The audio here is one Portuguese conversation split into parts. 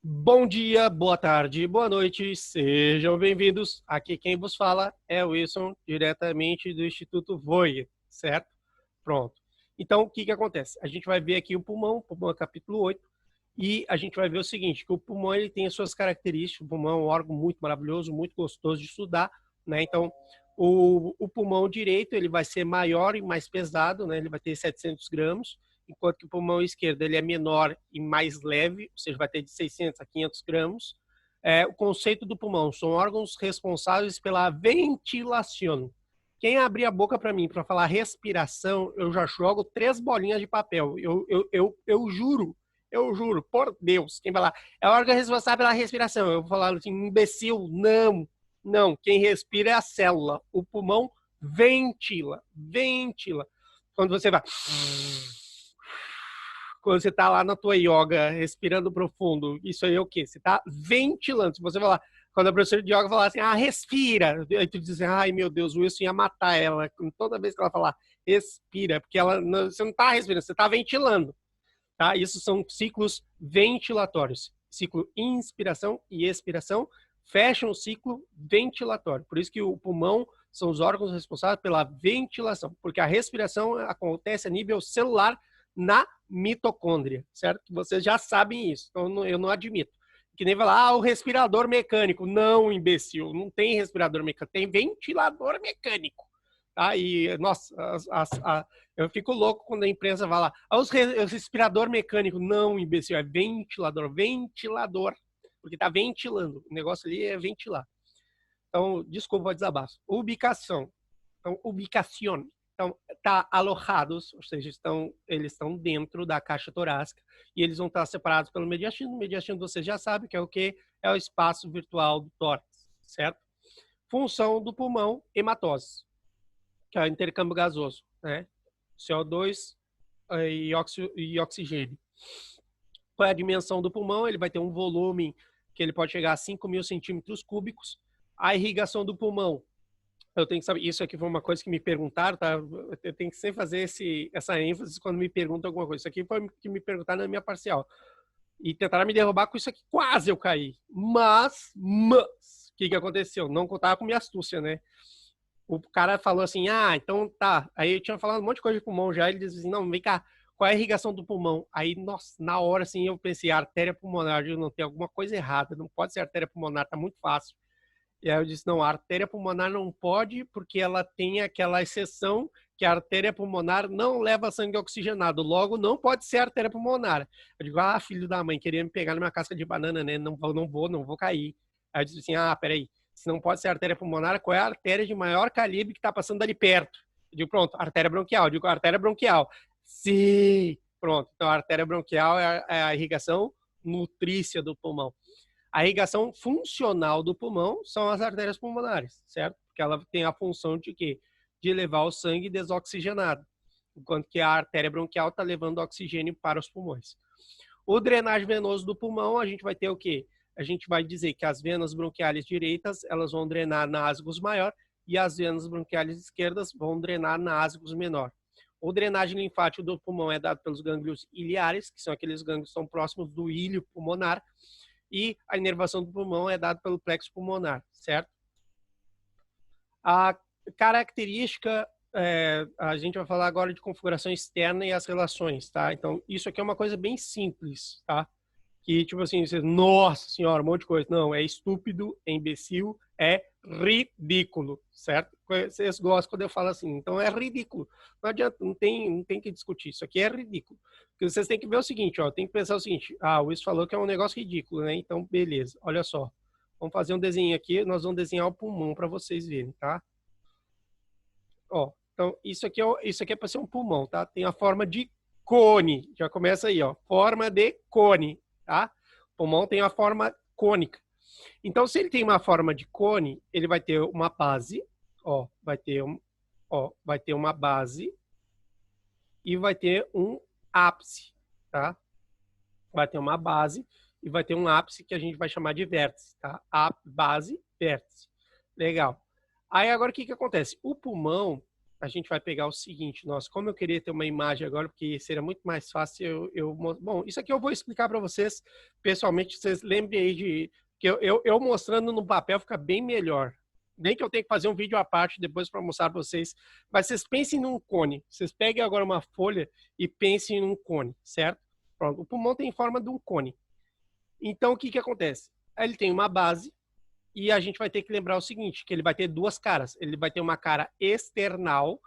Bom dia, boa tarde, boa noite, sejam bem-vindos. Aqui quem vos fala é o Wilson, diretamente do Instituto Voig, certo? Pronto. Então, o que que acontece? A gente vai ver aqui o pulmão capítulo 8, e a gente vai ver o seguinte, que o pulmão ele tem as suas características, o pulmão é um órgão muito maravilhoso, muito gostoso de estudar, né? Então, o pulmão direito ele vai ser maior e mais pesado, né? Ele vai ter 700 gramas, enquanto que o pulmão esquerdo ele é menor e mais leve, ou seja, vai ter de 600 a 500 gramas. O conceito do pulmão são órgãos responsáveis pela ventilação. Quem abrir a boca para mim para falar respiração, eu já jogo 3 bolinhas de papel. Eu juro, por Deus. Quem falar, é o órgão responsável pela respiração. Eu vou falar assim, imbecil, não. Não, quem respira é a célula. O pulmão ventila. Quando você vai quando você está lá na tua yoga, respirando profundo, isso aí é o quê? Você está ventilando. Se você falar, quando a professora de yoga falar assim, respira, aí tu diz assim, ai meu Deus, o Wilson ia matar ela. Toda vez que ela falar, respira, porque você não está respirando, você está ventilando. Tá? Isso são ciclos ventilatórios. Ciclo inspiração e expiração fecham o ciclo ventilatório. Por isso que o pulmão são os órgãos responsáveis pela ventilação, porque a respiração acontece a nível celular na mitocôndria, certo? Vocês já sabem isso, então eu não admito. Que nem falar, o respirador mecânico. Não, imbecil, não tem respirador mecânico, tem ventilador mecânico. Tá? E, nossa, eu fico louco quando a imprensa fala, os respirador mecânico. Não, imbecil, é ventilador. Porque tá ventilando. O negócio ali é ventilar. Então, desculpa o desabafo. Ubicação. Então, ubicação. Então, tá alojados, ou seja, eles estão dentro da caixa torácica e eles vão estar separados pelo mediastino. O mediastino você já sabe que é o quê? É o espaço virtual do tórax, certo? Função do pulmão, hematose, que é o intercâmbio gasoso, né? CO2 e oxigênio. Qual é a dimensão do pulmão? Ele vai ter um volume que ele pode chegar a 5.000 centímetros cúbicos. A irrigação do pulmão, eu tenho que saber, isso aqui foi uma coisa que me perguntaram, tá? Eu tenho que sempre fazer essa ênfase quando me perguntam alguma coisa. Isso aqui foi que me perguntaram na minha parcial. E tentaram me derrubar com isso aqui, quase eu caí. Mas, o que aconteceu? Não contava com minha astúcia, né? O cara falou assim, então tá. Aí eu tinha falado um monte de coisa de pulmão já, ele disse assim, não, vem cá, qual é a irrigação do pulmão? Aí, nossa, na hora assim eu pensei, artéria pulmonar, eu não tem alguma coisa errada, não pode ser artéria pulmonar, tá muito fácil. E aí eu disse, não, a artéria pulmonar não pode, porque ela tem aquela exceção que a artéria pulmonar não leva sangue oxigenado, logo não pode ser artéria pulmonar. Eu digo, filho da mãe, queria me pegar numa casca de banana, né? Não vou cair. Aí eu disse assim, peraí, se não pode ser artéria pulmonar, qual é a artéria de maior calibre que está passando ali perto? Eu digo, pronto, artéria bronquial. Eu digo, artéria bronquial. Sim, pronto. Então a artéria bronquial é a irrigação nutrícia do pulmão. A irrigação funcional do pulmão são as artérias pulmonares, certo? Porque ela tem a função de quê? De levar o sangue desoxigenado, enquanto que a artéria bronquial está levando oxigênio para os pulmões. O drenagem venoso do pulmão, a gente vai ter o quê? A gente vai dizer que as venas bronquiais direitas, elas vão drenar na ásicos maior e as venas bronquiais esquerdas vão drenar na ásicos menor. O drenagem linfático do pulmão é dado pelos gânglios iliares, que são aqueles gânglios que são próximos do ilho pulmonar, e a inervação do pulmão é dada pelo plexo pulmonar, certo? A característica, a gente vai falar agora de configuração externa e as relações, tá? Então, isso aqui é uma coisa bem simples, tá? Que, tipo assim, você, nossa senhora, um monte de coisa. Não, é estúpido, é imbecil, é ridículo, certo? Vocês gostam quando eu falo assim, então é ridículo. Não adianta, não tem que discutir, isso aqui é ridículo. Porque vocês têm que ver o seguinte, ó, tem que pensar o seguinte, o Wilson falou que é um negócio ridículo, né? Então, beleza, olha só. Vamos fazer um desenho aqui, nós vamos desenhar o pulmão para vocês verem, tá? Ó, então, isso aqui é para ser um pulmão, tá? Tem a forma de cone, já começa aí, ó, forma de cone, tá? O pulmão tem a forma cônica. Então, se ele tem uma forma de cone, ele vai ter uma base, ó, vai ter uma base e vai ter um ápice, tá? Vai ter uma base e vai ter um ápice que a gente vai chamar de vértice, tá? A base, vértice. Legal. Aí agora o que acontece? O pulmão, a gente vai pegar o seguinte, como eu queria ter uma imagem agora, porque seria muito mais fácil bom, isso aqui eu vou explicar para vocês pessoalmente, vocês lembrem aí que eu mostrando no papel fica bem melhor. Nem que eu tenha que fazer um vídeo à parte depois para mostrar para vocês, mas vocês pensem num cone. Vocês peguem agora uma folha e pensem num cone, certo? Pronto, o pulmão tem forma de um cone. Então, o que acontece? Ele tem uma base, e a gente vai ter que lembrar o seguinte, que ele vai ter duas caras. Ele vai ter uma cara external,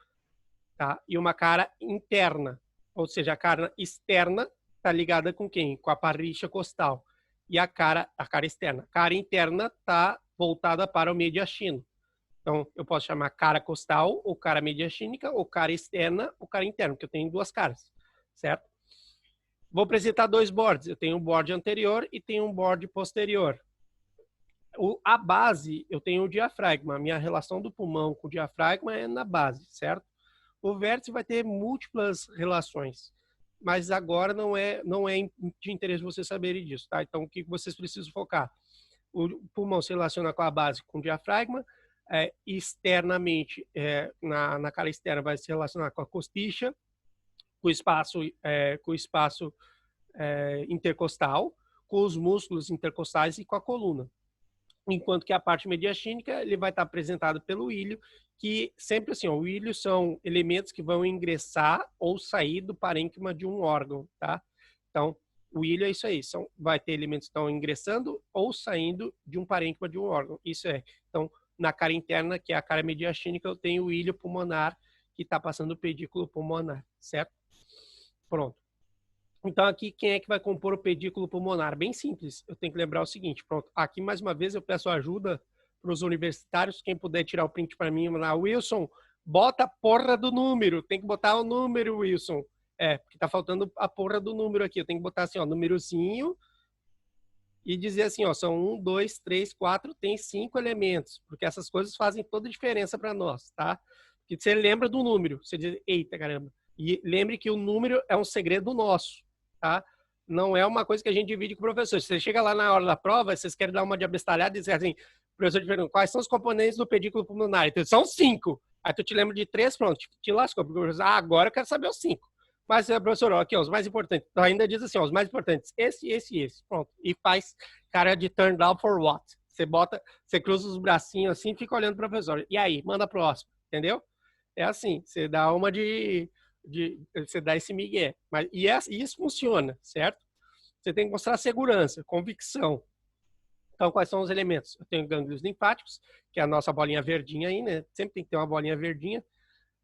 tá? E uma cara interna. Ou seja, a cara externa está ligada com quem? Com a parrícia costal. E a cara externa. A cara interna está voltada para o mediastino. Então, eu posso chamar cara costal, ou cara mediastínica, ou cara externa, ou cara interna, porque eu tenho duas caras, certo? Vou apresentar dois bordes. Eu tenho um borde anterior e tenho um borde posterior. A base, eu tenho o diafragma. A minha relação do pulmão com o diafragma é na base, certo? O vértice vai ter múltiplas relações, mas agora não é de interesse vocês saberem disso, tá? Então, o que vocês precisam focar? O pulmão se relaciona com a base, com o diafragma. Externamente, na cara externa, vai se relacionar com a costicha, com o espaço intercostal, com os músculos intercostais e com a coluna. Enquanto que a parte mediastínica ele vai estar apresentado pelo ilho, que sempre assim, o ilho são elementos que vão ingressar ou sair do parênquima de um órgão, tá? Então, o ilho é isso aí, vai ter elementos que estão ingressando ou saindo de um parênquima de um órgão, isso é. Então, na cara interna, que é a cara mediastínica, eu tenho o ilho pulmonar, que está passando o pedículo pulmonar, certo? Pronto. Então, aqui, quem é que vai compor o pedículo pulmonar? Bem simples, eu tenho que lembrar o seguinte, pronto, aqui mais uma vez eu peço ajuda para os universitários, quem puder tirar o print para mim, lá, Wilson, bota a porra do número, tem que botar o número, Wilson, porque tá faltando a porra do número aqui, eu tenho que botar assim, ó, númerozinho, e dizer assim, ó, são 1, 2, 3, 4, tem 5 elementos, porque essas coisas fazem toda a diferença para nós, tá? Porque você lembra do número, você diz, eita caramba, e lembre que o número é um segredo nosso, tá? Não é uma coisa que a gente divide com o professor. Você chega lá na hora da prova, vocês querem dar uma de abestalhada e dizer assim, o professor te pergunta, quais são os componentes do pedículo pulmonar? Então, são 5. Aí tu te lembra de 3, pronto, te lascou. Porque o professor, agora eu quero saber os 5. Mas, professor, ó, aqui, ó, os mais importantes. Então, ainda diz assim, ó, os mais importantes, esse, esse e esse. Pronto. E faz cara de turn down for what? Você cruza os bracinhos assim e fica olhando pro professor. E aí, manda a próxima, entendeu? É assim, você dá uma você dá esse migué. E isso funciona, certo? Você tem que mostrar segurança, convicção. Então, quais são os elementos? Eu tenho gânglios linfáticos, que é a nossa bolinha verdinha aí, né? Sempre tem que ter uma bolinha verdinha.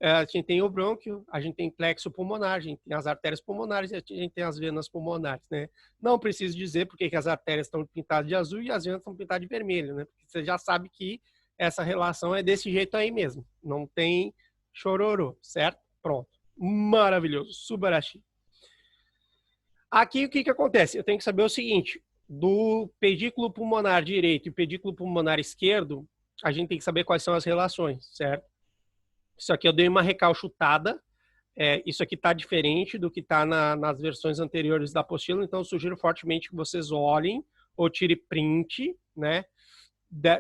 A gente tem o brônquio, a gente tem plexo pulmonar, a gente tem as artérias pulmonares e a gente tem as venas pulmonares, né? Não preciso dizer porque que as artérias estão pintadas de azul e as venas estão pintadas de vermelho, né? Porque você já sabe que essa relação é desse jeito aí mesmo. Não tem chororô, certo? Pronto. Maravilhoso. Subarashi. Aqui o que acontece? Eu tenho que saber o seguinte, do pedículo pulmonar direito e pedículo pulmonar esquerdo, a gente tem que saber quais são as relações, certo? Isso aqui eu dei uma recalchutada, isso aqui está diferente do que está nas versões anteriores da apostila, então eu sugiro fortemente que vocês olhem ou tire print, né,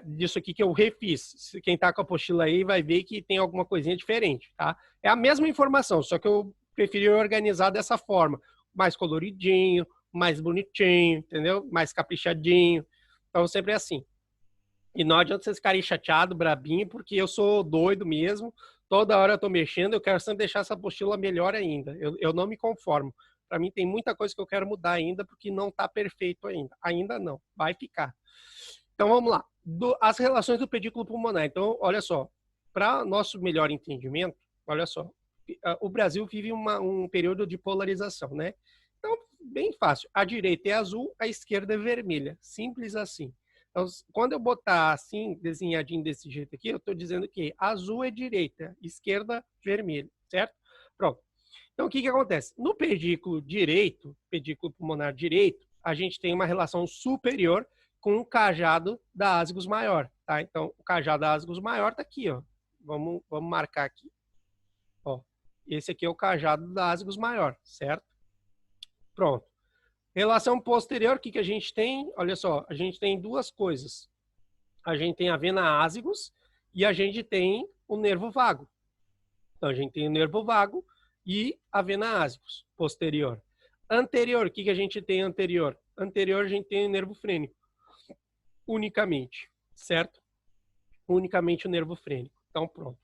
disso aqui que eu refiz. Quem está com a apostila aí vai ver que tem alguma coisinha diferente, tá? É a mesma informação, só que eu preferi organizar dessa forma, mais coloridinho, mais bonitinho, entendeu? Mais caprichadinho. Então sempre é assim. E não adianta vocês ficarem chateados, brabinho, porque eu sou doido mesmo. Toda hora eu tô mexendo, eu quero sempre deixar essa apostila melhor ainda. Eu não me conformo. Para mim tem muita coisa que eu quero mudar ainda, porque não tá perfeito ainda. Ainda não, vai ficar. Então vamos lá. As relações do pedículo pulmonar. Então, olha só, para nosso melhor entendimento, olha só, o Brasil vive um período de polarização, né? Então, bem fácil. A direita é azul, a esquerda é vermelha. Simples assim. Então, quando eu botar assim, desenhadinho desse jeito aqui, eu estou dizendo que azul é direita, esquerda, vermelho, certo? Pronto. Então, o que acontece? No pedículo direito, pedículo pulmonar direito, a gente tem uma relação superior com o cajado da asgus maior, tá? Então, o cajado da asgus maior tá aqui, ó. Vamos marcar aqui. Ó, esse aqui é o cajado da asgus maior, certo? Pronto. Relação posterior, o que a gente tem? Olha só, a gente tem duas coisas. A gente tem a vena asgus e a gente tem o nervo vago. Então, a gente tem o nervo vago e a vena ásicos, posterior. Anterior, o que a gente tem anterior? Anterior, a gente tem o nervo frênico, unicamente, certo? Unicamente o nervo frênico. Então, pronto.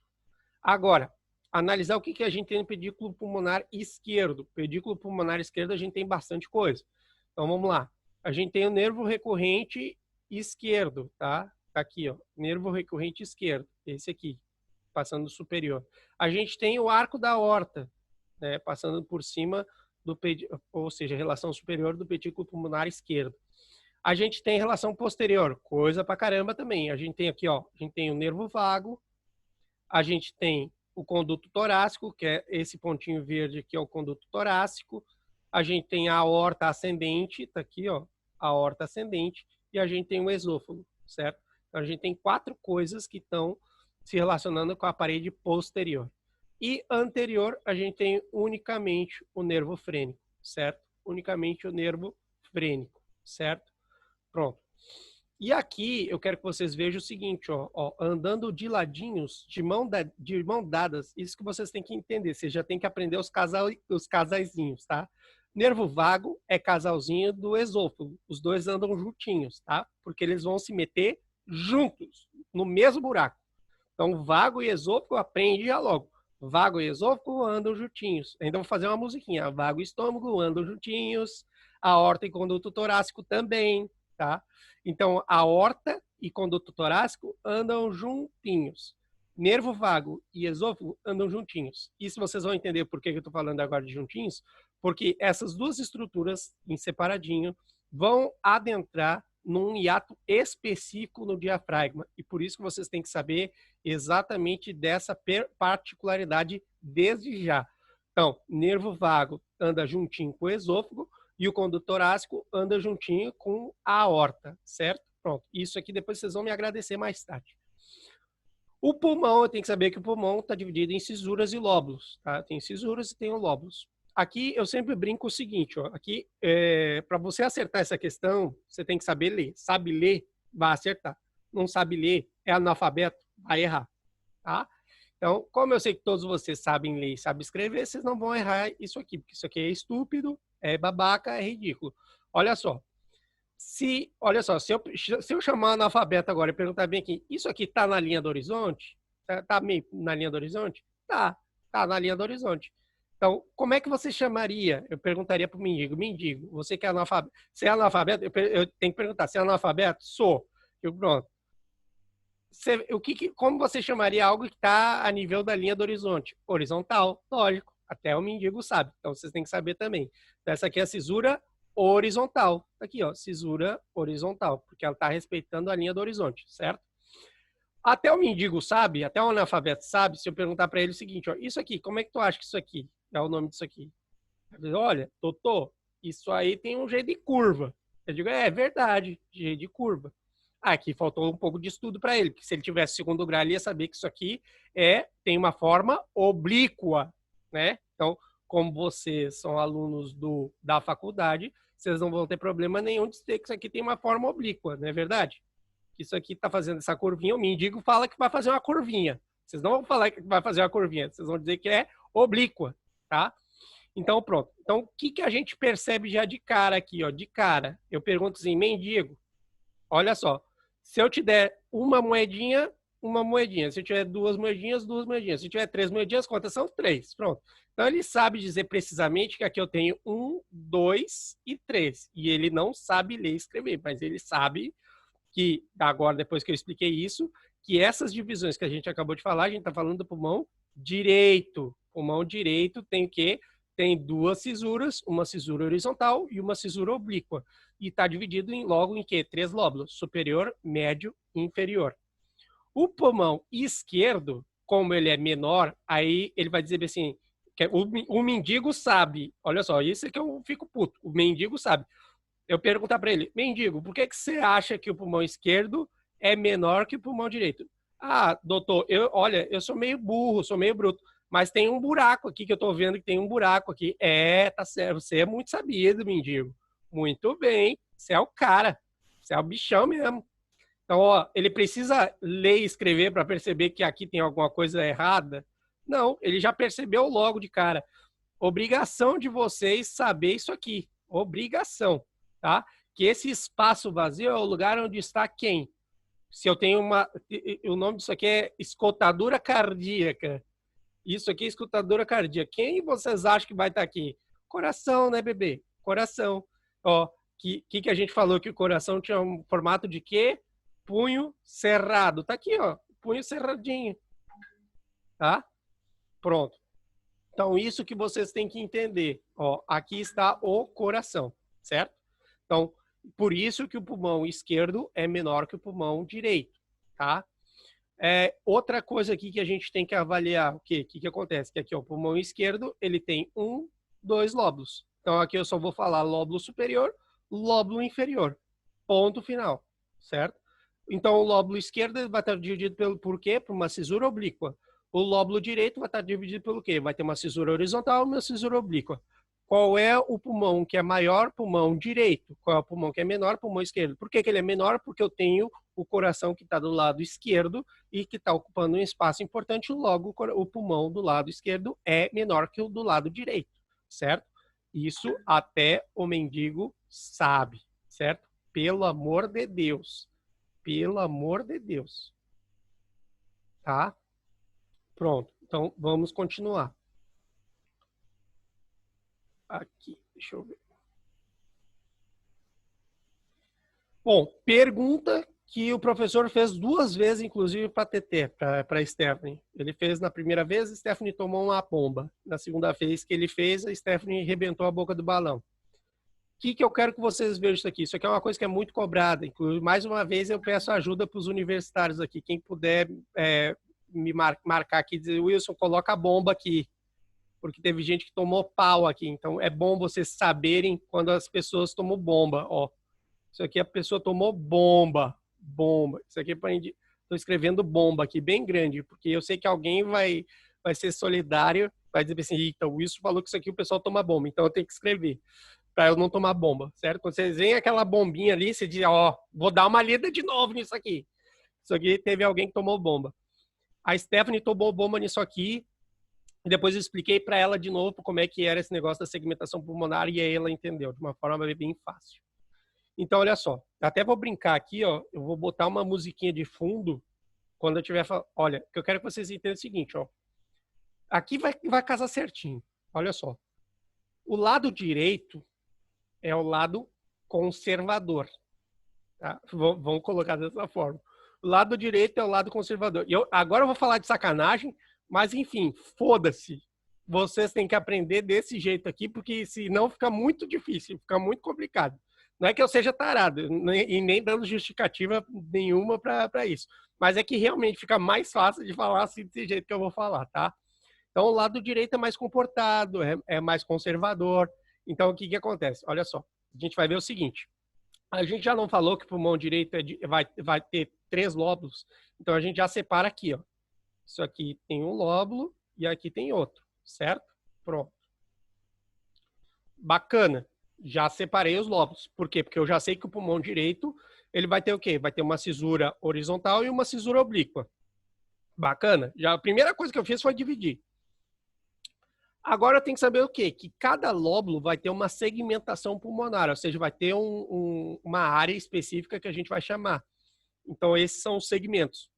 Agora, analisar o que a gente tem no pedículo pulmonar esquerdo. Pedículo pulmonar esquerdo, a gente tem bastante coisa. Então, vamos lá. A gente tem o nervo recorrente esquerdo, tá? Tá aqui, ó. Nervo recorrente esquerdo. Esse aqui, passando superior. A gente tem o arco da aorta, né? Passando por cima do pedículo, ou seja, relação superior do pedículo pulmonar esquerdo. A gente tem relação posterior, coisa pra caramba também. A gente tem aqui, ó, a gente tem o nervo vago, a gente tem o conduto torácico, que é esse pontinho verde aqui, é o conduto torácico. A gente tem a aorta ascendente, tá aqui, ó, a aorta ascendente, e a gente tem o esôfago, certo? Então, a gente tem 4 coisas que estão se relacionando com a parede posterior. E anterior, a gente tem unicamente o nervo frênico, certo? Unicamente o nervo frênico, certo? Pronto. E aqui eu quero que vocês vejam o seguinte, ó, andando de ladinhos, de mão dadas, isso que vocês têm que entender, vocês já têm que aprender os casaizinhos, tá? Nervo vago é casalzinho do esôfago, os dois andam juntinhos, tá? Porque eles vão se meter juntos, no mesmo buraco. Então, vago e esôfago, aprende já logo. Vago e esôfago andam juntinhos. Ainda vou fazer uma musiquinha. Vago e estômago andam juntinhos. A aorta e conduto torácico também, tá? Então, a aorta e conduto torácico andam juntinhos. Nervo vago e esôfago andam juntinhos. Isso vocês vão entender por que eu estou falando agora de juntinhos, porque essas duas estruturas, em separadinho, vão adentrar num hiato específico no diafragma. E por isso que vocês têm que saber exatamente dessa particularidade desde já. Então, nervo vago anda juntinho com o esôfago, e o conduto torácico anda juntinho com a aorta, certo? Pronto. Isso aqui depois vocês vão me agradecer mais tarde. O pulmão, eu tenho que saber que o pulmão está dividido em cisuras e lóbulos, tá? Tem cisuras e tem lóbulos. Aqui eu sempre brinco o seguinte, ó. Aqui, para você acertar essa questão, você tem que saber ler. Sabe ler, vai acertar. Não sabe ler, é analfabeto, vai errar, tá? Então, como eu sei que todos vocês sabem ler e sabem escrever, vocês não vão errar isso aqui, porque isso aqui é estúpido, é babaca, é ridículo. Olha só. Se eu chamar analfabeto agora e perguntar bem aqui, isso aqui está na linha do horizonte? Tá meio na linha do horizonte? Tá na linha do horizonte. Então, como é que você chamaria? Eu perguntaria para o mendigo, você que é analfabeto, você é analfabeto? Eu tenho que perguntar, você é analfabeto? Sou. Pronto. Como você chamaria algo que está a nível da linha do horizonte? Horizontal, lógico. Até o mendigo sabe. Então, vocês têm que saber também. Então, essa aqui é a cisura horizontal. Aqui, ó, cisura horizontal, porque ela está respeitando a linha do horizonte, certo? Até o mendigo sabe, até o analfabeto sabe, se eu perguntar para ele o seguinte, ó, isso aqui, como é que tu acha que isso aqui é o nome disso aqui? Ele diz, olha, Totô, isso aí tem um jeito de curva. Eu digo, é verdade, jeito de curva. Aqui faltou um pouco de estudo para ele, porque se ele tivesse segundo grau, ele ia saber que isso aqui tem uma forma oblíqua, né? Então, como vocês são alunos da faculdade, vocês não vão ter problema nenhum de dizer que isso aqui tem uma forma oblíqua, não é verdade? Que isso aqui está fazendo essa curvinha, o mendigo fala que vai fazer uma curvinha. Vocês não vão falar que vai fazer uma curvinha, vocês vão dizer que é oblíqua, tá? Então, pronto. Então, o que a gente percebe já de cara aqui, ó? De cara, eu pergunto assim, mendigo, olha só, se eu te der uma moedinha, uma moedinha. Se eu tiver duas moedinhas, duas moedinhas. Se eu tiver 3 moedinhas, quantas são? 3. Pronto. Então, ele sabe dizer precisamente que aqui eu tenho 1, 2 e 3. E ele não sabe ler e escrever, mas ele sabe que, agora, depois que eu expliquei isso, que essas divisões que a gente acabou de falar, a gente está falando do pulmão direito. Pulmão direito tem o quê? Tem 2 cisuras, uma cisura horizontal e uma cisura oblíqua. E está dividido logo em quê? 3 lóbulos, superior, médio e inferior. O pulmão esquerdo, como ele é menor, aí ele vai dizer assim, que o mendigo sabe, olha só, isso é que eu fico puto, o mendigo sabe. Eu perguntar para ele, mendigo, por que você acha que o pulmão esquerdo é menor que o pulmão direito? Ah, doutor, eu sou meio burro, sou meio bruto, mas tem um buraco aqui que eu tô vendo que tem um buraco aqui. Tá certo, você é muito sabido, mendigo. Muito bem, você é o cara, você é o bichão mesmo. Então, ó, ele precisa ler e escrever para perceber que aqui tem alguma coisa errada? Não, ele já percebeu logo de cara. Obrigação de vocês saber isso aqui. Obrigação, tá? Que esse espaço vazio é o lugar onde está quem? Se eu tenho uma... O nome disso aqui é escotadura cardíaca. Isso aqui é escutadora cardíaca. Quem vocês acham que vai estar aqui? Coração, né, bebê? Coração. Ó, que a gente falou que o coração tinha um formato de quê? Punho cerrado. Tá aqui, ó. Punho cerradinho. Tá? Pronto. Então, isso que vocês têm que entender. Ó, aqui está o coração, certo? Então, por isso que o pulmão esquerdo é menor que o pulmão direito, tá? Outra coisa aqui que a gente tem que avaliar, o que acontece? Que aqui, ó, o pulmão esquerdo, ele tem 2 lóbulos. Então, aqui eu só vou falar lóbulo superior, lóbulo inferior. Ponto final, certo? Então, o lóbulo esquerdo vai estar dividido por quê? Por uma cisura oblíqua. O lóbulo direito vai estar dividido pelo quê? Vai ter uma cisura horizontal e uma cisura oblíqua. Qual é o pulmão que é maior? Pulmão direito. Qual é o pulmão que é menor? Pulmão esquerdo. Por que ele é menor? Porque eu tenho o coração que está do lado esquerdo e que está ocupando um espaço importante, logo o pulmão do lado esquerdo é menor que o do lado direito, certo? Isso até o mendigo sabe, certo? Pelo amor de Deus. Pelo amor de Deus. Tá? Pronto. Então, vamos continuar. Aqui, deixa eu ver. Bom, pergunta que o professor fez 2 vezes, inclusive, para a TT, para a Stephanie. Ele fez na primeira vez, a Stephanie tomou uma bomba. Na segunda vez que ele fez, a Stephanie arrebentou a boca do balão. O que eu quero que vocês vejam isso aqui? Isso aqui é uma coisa que é muito cobrada. Inclusive, mais uma vez, eu peço ajuda para os universitários aqui. Quem puder me marcar aqui, dizer, Wilson, coloca a bomba aqui. Porque teve gente que tomou pau aqui. Então, é bom vocês saberem quando as pessoas tomam bomba. Ó, isso aqui a pessoa tomou bomba. Bomba. Isso aqui estou escrevendo bomba aqui, bem grande, porque eu sei que alguém vai ser solidário, vai dizer assim, então o Wilson falou que isso aqui o pessoal toma bomba, então eu tenho que escrever para eu não tomar bomba, certo? Quando vocês veem aquela bombinha ali, você diz, ó, vou dar uma lida de novo nisso aqui. Isso aqui teve alguém que tomou bomba. A Stephanie tomou bomba nisso aqui, e depois eu expliquei para ela de novo como é que era esse negócio da segmentação pulmonar e aí ela entendeu de uma forma bem fácil. Então, olha só, até vou brincar aqui, ó, eu vou botar uma musiquinha de fundo quando eu tiver falando. Olha, que eu quero que vocês entendam o seguinte, ó. Aqui vai casar certinho. Olha só. O lado direito é o lado conservador. Tá? Vamos colocar dessa forma. O lado direito é o lado conservador. Agora eu vou falar de sacanagem, mas enfim, foda-se. Vocês têm que aprender desse jeito aqui, porque senão fica muito difícil, fica muito complicado. Não é que eu seja tarado, e nem dando justificativa nenhuma para isso. Mas é que realmente fica mais fácil de falar assim desse jeito que eu vou falar, tá? Então, o lado direito é mais comportado, é mais conservador. Então, o que acontece? Olha só, a gente vai ver o seguinte. A gente já não falou que o pulmão direito vai ter 3 lóbulos. Então, a gente já separa aqui, ó. Isso aqui tem um lóbulo e aqui tem outro, certo? Pronto. Bacana. Já separei os lóbulos. Por quê? Porque eu já sei que o pulmão direito, ele vai ter o quê? Vai ter uma cisura horizontal e uma cisura oblíqua. Bacana. Já a primeira coisa que eu fiz foi dividir. Agora eu tenho que saber o quê? Que cada lóbulo vai ter uma segmentação pulmonar, ou seja, vai ter uma área específica que a gente vai chamar. Então, esses são os segmentos.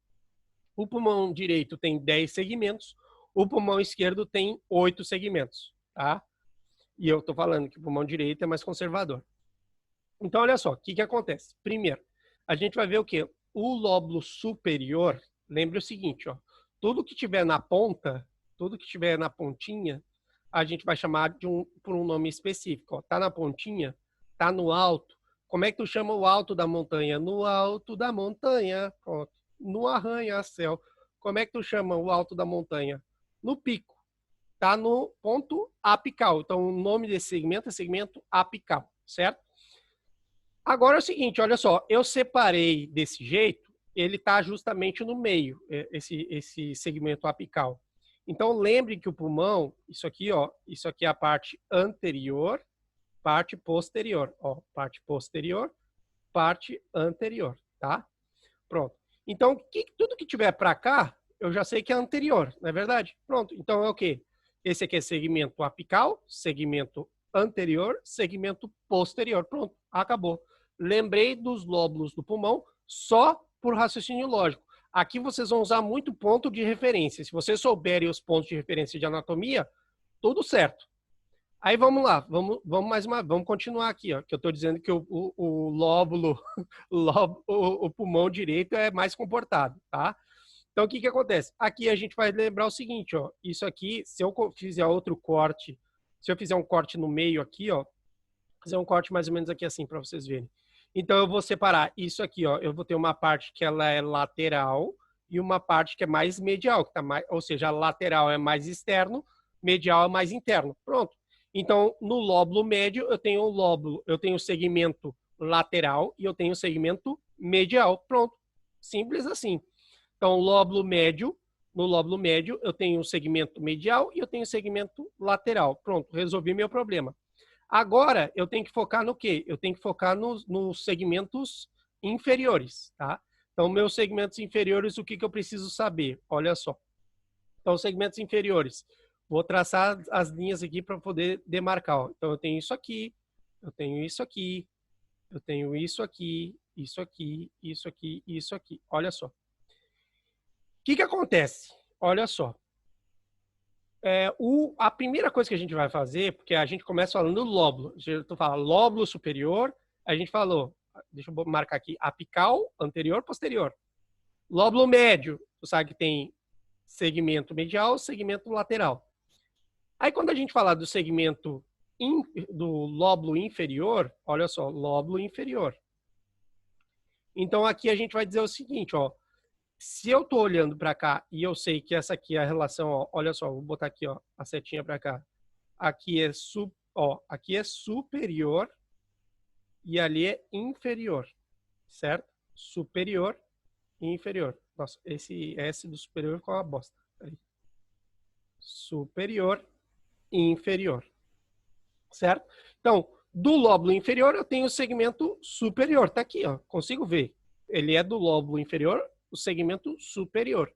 O pulmão direito tem 10 segmentos, o pulmão esquerdo tem 8 segmentos, tá? E eu estou falando que o pulmão direito é mais conservador. Então, olha só, o que acontece? Primeiro, a gente vai ver o quê? O lóbulo superior, lembre o seguinte, ó, tudo que tiver na ponta, tudo que tiver na pontinha, a gente vai chamar por um nome específico. Ó. Tá na pontinha, tá no alto. Como é que tu chama o alto da montanha? No alto da montanha, pronto. No arranha-céu. Como é que tu chama o alto da montanha? No pico. Tá no ponto apical. Então, o nome desse segmento é segmento apical, certo? Agora é o seguinte, olha só, eu separei desse jeito, ele tá justamente no meio, esse segmento apical. Então, lembre que o pulmão, isso aqui, ó, isso aqui é a parte anterior, parte posterior, ó, parte posterior, parte anterior, tá? Pronto. Então, tudo que tiver para cá eu já sei que é anterior, não é verdade? Pronto, então é o quê? Esse aqui é segmento apical, segmento anterior, segmento posterior. Pronto, acabou. Lembrei dos lóbulos do pulmão só por raciocínio lógico. Aqui vocês vão usar muito ponto de referência. Se vocês souberem os pontos de referência de anatomia, tudo certo. Aí vamos lá, vamos continuar aqui, ó, que eu estou dizendo que o lóbulo, o pulmão direito é mais comportado, tá? Então, o que que acontece? Aqui a gente vai lembrar o seguinte, ó, isso aqui, se eu fizer outro corte, se eu fizer um corte no meio aqui, ó, fazer um corte mais ou menos aqui assim, para vocês verem. Então, eu vou separar isso aqui, ó, eu vou ter uma parte que ela é lateral e uma parte que é mais medial, que tá mais, ou seja, a lateral é mais externo, medial é mais interno. Pronto. Então, no lóbulo médio, eu tenho o segmento lateral e eu tenho o segmento medial. Pronto. Simples assim. Então, no lóbulo médio, eu tenho o segmento medial e eu tenho o segmento lateral. Pronto, resolvi meu problema. Agora, eu tenho que focar no quê? Eu tenho que focar nos segmentos inferiores, tá? Então, meus segmentos inferiores, o que eu preciso saber? Olha só. Então, segmentos inferiores. Vou traçar as linhas aqui para poder demarcar. Ó. Então, eu tenho isso aqui, eu tenho isso aqui, eu tenho isso aqui, isso aqui, isso aqui, isso aqui. Olha só. O que acontece? Olha só. A primeira coisa que a gente vai fazer, porque a gente começa falando do lóbulo. Tu fala lóbulo superior, a gente falou, deixa eu marcar aqui, apical, anterior, posterior. Lóbulo médio, tu sabe que tem segmento medial, segmento lateral. Aí quando a gente falar do segmento do lóbulo inferior, olha só, lóbulo inferior. Então aqui a gente vai dizer o seguinte, ó, se eu tô olhando para cá e eu sei que essa aqui é a relação, ó, olha só, vou botar aqui, ó, a setinha para cá. Aqui é aqui é superior e ali é inferior, certo? Superior e inferior. Nossa, esse S do superior ficou uma bosta. Aí. Superior e inferior, certo? Então, do lóbulo inferior eu tenho o segmento superior, tá aqui, ó, consigo ver. Ele é do lóbulo inferior, o segmento superior.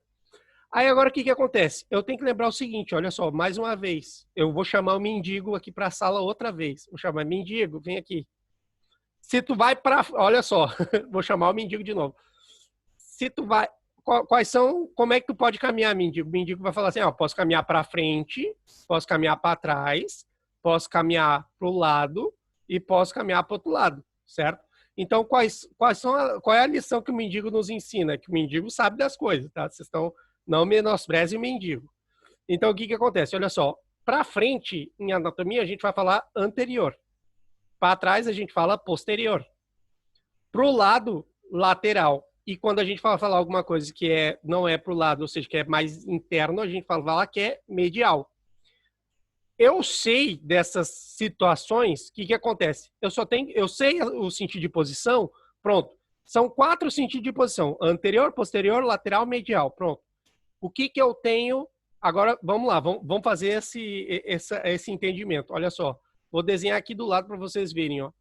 Aí agora o que acontece? Eu tenho que lembrar o seguinte, olha só, mais uma vez, eu vou chamar o mendigo aqui para a sala outra vez. Vou chamar mendigo, vem aqui. Se tu vai para, olha só, vou chamar o mendigo de novo. Se tu vai, como é que tu pode caminhar, mendigo? O mendigo vai falar assim, ó, posso caminhar para frente, posso caminhar para trás, posso caminhar para o lado e posso caminhar para o outro lado, certo? Então, qual é a lição que o mendigo nos ensina? Que o mendigo sabe das coisas, tá? Vocês estão, não menosprezem o mendigo. Então, o que acontece? Olha só, para frente, em anatomia, a gente vai falar anterior. Para trás, a gente fala posterior. Para o lado, lateral. E quando a gente falar alguma coisa que não é para o lado, ou seja, que é mais interno, a gente fala que é medial. Eu sei dessas situações, o que acontece? Eu sei o sentido de posição, pronto. São 4 sentidos de posição: anterior, posterior, lateral, medial. Pronto. O que eu tenho? Agora, vamos lá, vamos fazer esse entendimento. Olha só, vou desenhar aqui do lado para vocês verem, ó.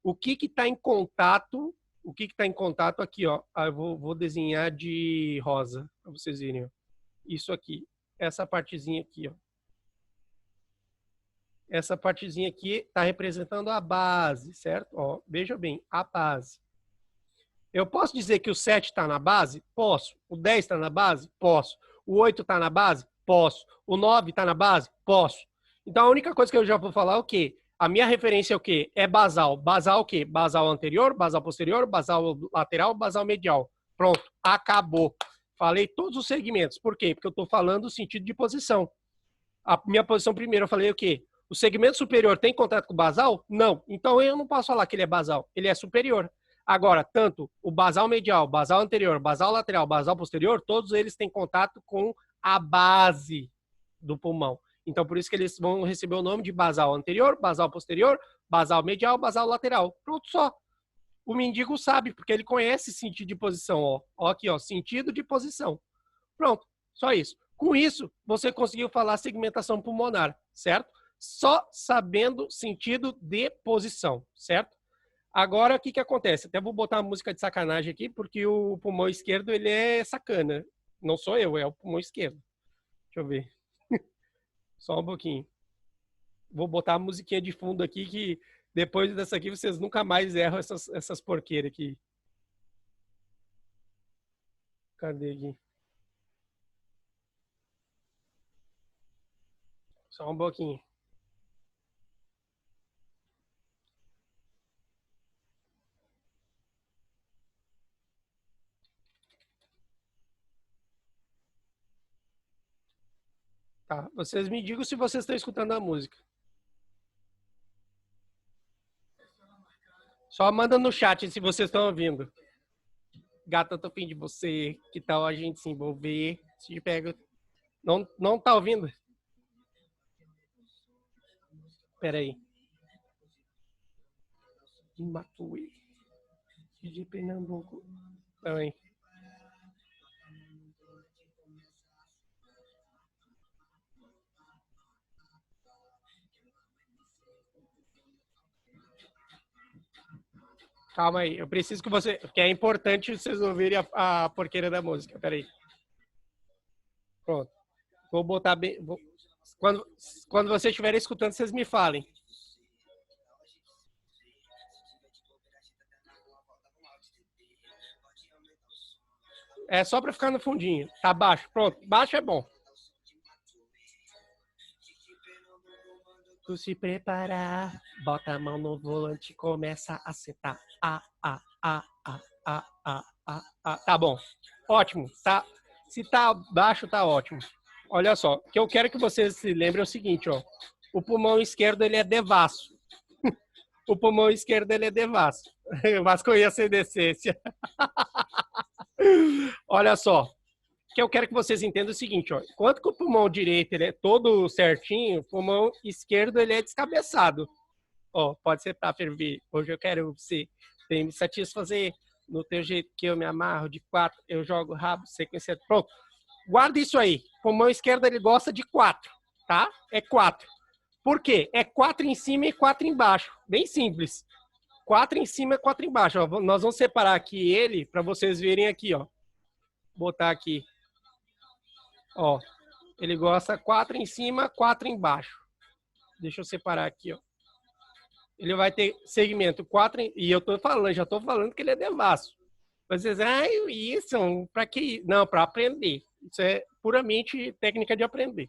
O que está em contato? O que está em contato aqui, ó? Eu vou desenhar de rosa para vocês verem, ó. Isso aqui, essa partezinha aqui, ó. Essa partezinha aqui está representando a base, certo? Ó, veja bem, a base. Eu posso dizer que o 7 está na base? Posso. O 10 está na base? Posso. O 8 está na base? Posso. O 9 está na base? Posso. Então, a única coisa que eu já vou falar é o quê? A minha referência é o quê? É basal. Basal o quê? Basal anterior, basal posterior, basal lateral, basal medial. Pronto, acabou. Falei todos os segmentos. Por quê? Porque eu estou falando o sentido de posição. A minha posição primeiro, eu falei o quê? O segmento superior tem contato com o basal? Não. Então, eu não posso falar que ele é basal. Ele é superior. Agora, tanto o basal medial, basal anterior, basal lateral, basal posterior, todos eles têm contato com a base do pulmão. Então, por isso que eles vão receber o nome de basal anterior, basal posterior, basal medial, basal lateral. Pronto, só. O mendigo sabe, porque ele conhece sentido de posição. Ó aqui, ó, sentido de posição. Pronto, só isso. Com isso, você conseguiu falar segmentação pulmonar, certo? Só sabendo sentido de posição, certo? Agora, o que acontece? Até vou botar uma música de sacanagem aqui, porque o pulmão esquerdo, ele é sacana. Não sou eu, é o pulmão esquerdo. Deixa eu ver. Só um pouquinho. Vou botar a musiquinha de fundo aqui, que depois dessa aqui vocês nunca mais erram essas porqueiras aqui. Cadê aqui? Só um pouquinho. Tá, vocês me digam se vocês estão escutando a música. Só manda no chat se vocês estão ouvindo. Gata, tô fim de você. Que tal a gente se envolver? Se pega. Não tá ouvindo? Pera aí. Matuê. De Pernambuco. Também. Calma aí, eu preciso que você... Porque é importante vocês ouvirem a porqueira da música. Peraí. Pronto. Vou botar bem... Quando vocês estiverem escutando, vocês me falem. É só para ficar no fundinho. Tá baixo. Pronto. Baixo é bom. Tu se preparar, bota a mão no volante e começa a setar. Tá bom. Ótimo. Tá. Se tá baixo, tá ótimo. Olha só. O que eu quero que vocês se lembrem é o seguinte, ó. O pulmão esquerdo, ele é devasso. O pulmão esquerdo, ele é devasso. Mas conheço a decência. Olha só. Que eu quero que vocês entendam o seguinte, ó. Enquanto que o pulmão direito ele é todo certinho, o pulmão esquerdo ele é descabeçado. Ó, pode ser para ferver. Hoje eu quero você me satisfazer no teu jeito que eu me amarro de 4, eu jogo rabo, sequência. Pronto. Guarda isso aí. O pulmão esquerdo ele gosta de 4, tá? É 4. Por quê? É 4 em cima e 4 embaixo. Bem simples. 4 em cima e 4 embaixo. Ó, nós vamos separar aqui ele para vocês verem aqui, ó. Botar aqui. Ó, ele gosta 4 em cima, 4 embaixo. Deixa eu separar aqui, ó. Ele vai ter segmento 4 e eu tô falando, já tô falando que ele é devasso. Vocês, isso, para que? Não, para aprender. Isso é puramente técnica de aprender,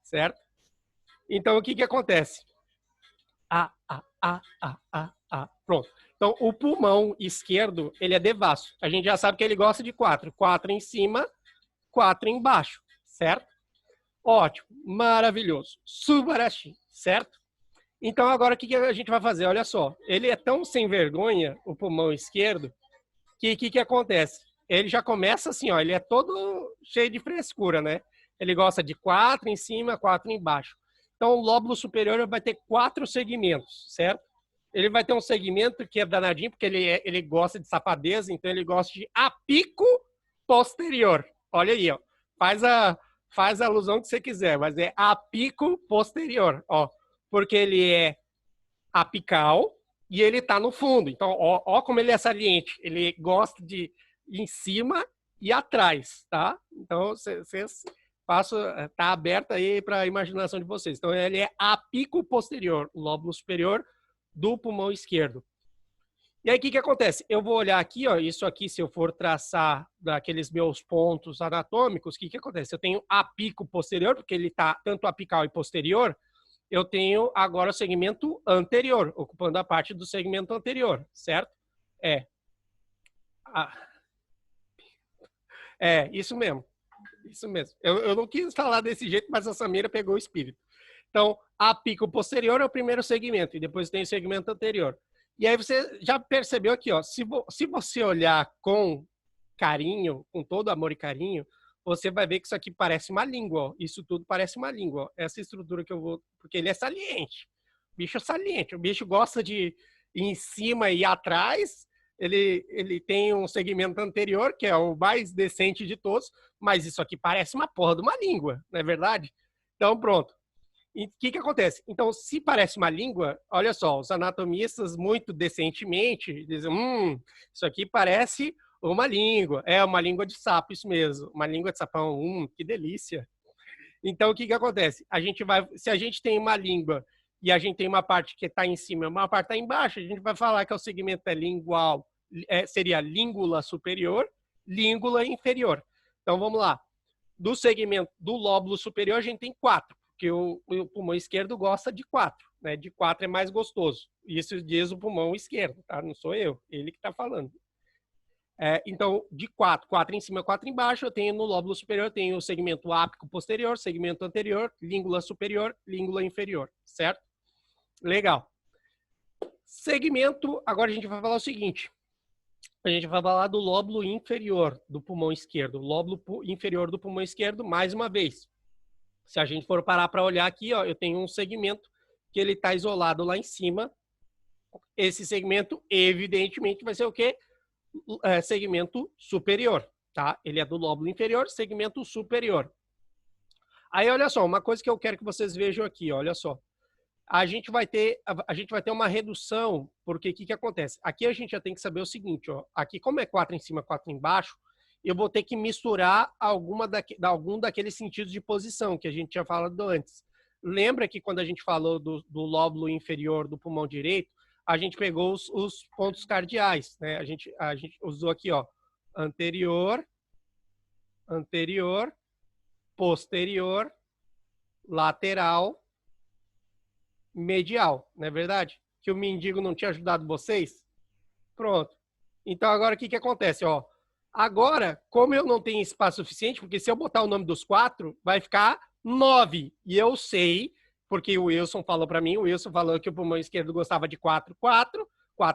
certo? Então, o que acontece? Pronto. Então, o pulmão esquerdo, ele é devasso. A gente já sabe que ele gosta de 4. 4 em cima, 4 embaixo. Certo? Ótimo, maravilhoso, subarashi, certo? Então agora o que a gente vai fazer? Olha só, ele é tão sem vergonha, o pulmão esquerdo, que acontece? Ele já começa assim, ó, ele é todo cheio de frescura, né? Ele gosta de 4 em cima, 4 embaixo. Então o lóbulo superior vai ter 4 segmentos, certo? Ele vai ter um segmento que é danadinho, porque ele gosta de safadeza, então ele gosta de apico posterior. Olha aí, ó. Faz a alusão que você quiser, mas é apico posterior, ó, porque ele é apical e ele tá no fundo. Então, ó como ele é saliente. Ele gosta de ir em cima e atrás, tá? Então, vocês tá aberto aí para a imaginação de vocês. Então, ele é apico posterior, o lóbulo superior do pulmão esquerdo. E aí, o que acontece? Eu vou olhar aqui, ó, isso aqui, se eu for traçar daqueles meus pontos anatômicos, o que acontece? Eu tenho apico posterior, porque ele está tanto apical e posterior, eu tenho agora o segmento anterior, ocupando a parte do segmento anterior, certo? Isso mesmo. Isso mesmo. Eu não quis falar desse jeito, mas a Samira pegou o espírito. Então, apico posterior é o primeiro segmento, e depois tem o segmento anterior. E aí você já percebeu aqui, ó, se você olhar com carinho, com todo amor e carinho, você vai ver que isso aqui parece uma língua, ó. Isso tudo parece uma língua, ó. Essa estrutura que eu vou... Porque ele é saliente. O bicho é saliente. O bicho gosta de ir em cima e atrás. Ele tem um segmento anterior, que é o mais decente de todos, mas isso aqui parece uma porra de uma língua, não é verdade? Então, pronto. E o que acontece? Então, se parece uma língua, olha só, os anatomistas muito decentemente dizem, isso aqui parece Uma língua. É, uma língua de sapo, isso mesmo. Uma língua de sapão. Que delícia. Então, o que que acontece? Se a gente tem uma língua e a gente tem uma parte que está em cima e uma parte está embaixo, a gente vai falar que o segmento é lingual, seria língula superior, língula inferior. Então, vamos lá. Do segmento do lóbulo superior, a gente tem 4, porque o pulmão esquerdo gosta de 4, né? De 4 é mais gostoso. Isso diz o pulmão esquerdo, tá? Não sou eu, ele que está falando. Então, de 4 em cima, 4 embaixo, eu tenho no lóbulo superior, eu tenho o segmento ápico posterior, segmento anterior, língula superior, língula inferior, certo? Legal. Segmento, agora a gente vai falar o seguinte, a gente vai falar do lóbulo inferior do pulmão esquerdo, lóbulo inferior do pulmão esquerdo, mais uma vez. Se a gente for parar para olhar aqui, ó, eu tenho um segmento que ele está isolado lá em cima. Esse segmento, evidentemente, vai ser o quê? Segmento superior, tá? Ele é do lóbulo inferior, segmento superior. Aí, olha só, uma coisa que eu quero que vocês vejam aqui, olha só. A gente vai ter uma redução, porque o que acontece? Aqui a gente já tem que saber o seguinte, ó. Aqui, como é 4 em cima, 4 embaixo, eu vou ter que misturar algum daqueles sentidos de posição que a gente tinha falado antes. Lembra que quando a gente falou do lóbulo inferior do pulmão direito, a gente pegou os pontos cardeais, né? A gente usou aqui, ó, anterior, posterior, lateral, medial, não é verdade? Que o mendigo não tinha ajudado vocês? Pronto. Então, agora o que acontece, ó? Agora, como eu não tenho espaço suficiente, porque se eu botar o nome dos 4, vai ficar 9. E eu sei, porque o Wilson falou para mim, o Wilson falou que o pulmão esquerdo gostava de 4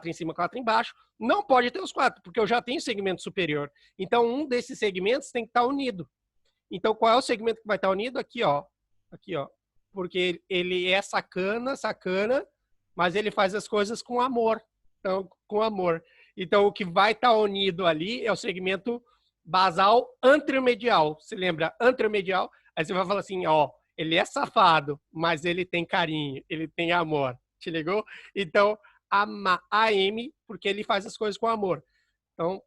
em cima, 4 embaixo. Não pode ter os 4, porque eu já tenho segmento superior. Então, um desses segmentos tem que estar unido. Então, qual é o segmento que vai estar unido? Aqui, ó. Aqui, ó. Porque ele é sacana, mas ele faz as coisas com amor. Então, com amor. Então, o que vai estar unido ali é o segmento basal anteromedial. Se lembra? Anteromedial. Aí você vai falar assim, ó, ele é safado, mas ele tem carinho, ele tem amor. Te ligou? Então, AM, porque ele faz as coisas com amor. Então,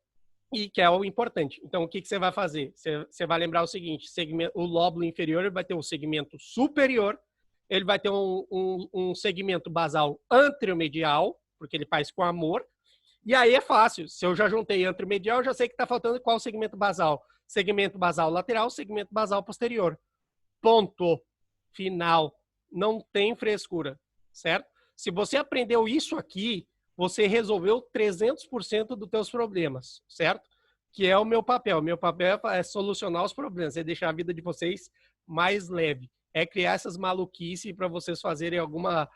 e que é o importante. Então, o que você vai fazer? Você vai lembrar o seguinte, o lóbulo inferior vai ter um segmento superior, ele vai ter um segmento basal anteromedial, porque ele faz com amor. E aí é fácil. Se eu já juntei anteromedial, eu já sei que está faltando qual segmento basal. Segmento basal lateral, segmento basal posterior. Ponto. Final. Não tem frescura, certo? Se você aprendeu isso aqui, você resolveu 300% dos teus problemas, certo? Que é o meu papel. Meu papel é solucionar os problemas, é deixar a vida de vocês mais leve. É criar essas maluquices para vocês fazerem alguma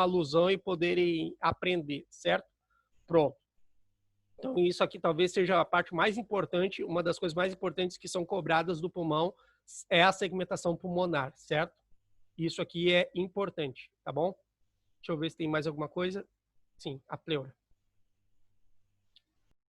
alusão e poderem aprender, certo? Pronto. Então, isso aqui talvez seja a parte mais importante, uma das coisas mais importantes que são cobradas do pulmão é a segmentação pulmonar, certo? Isso aqui é importante, tá bom? Deixa eu ver se tem mais alguma coisa. Sim, a pleura.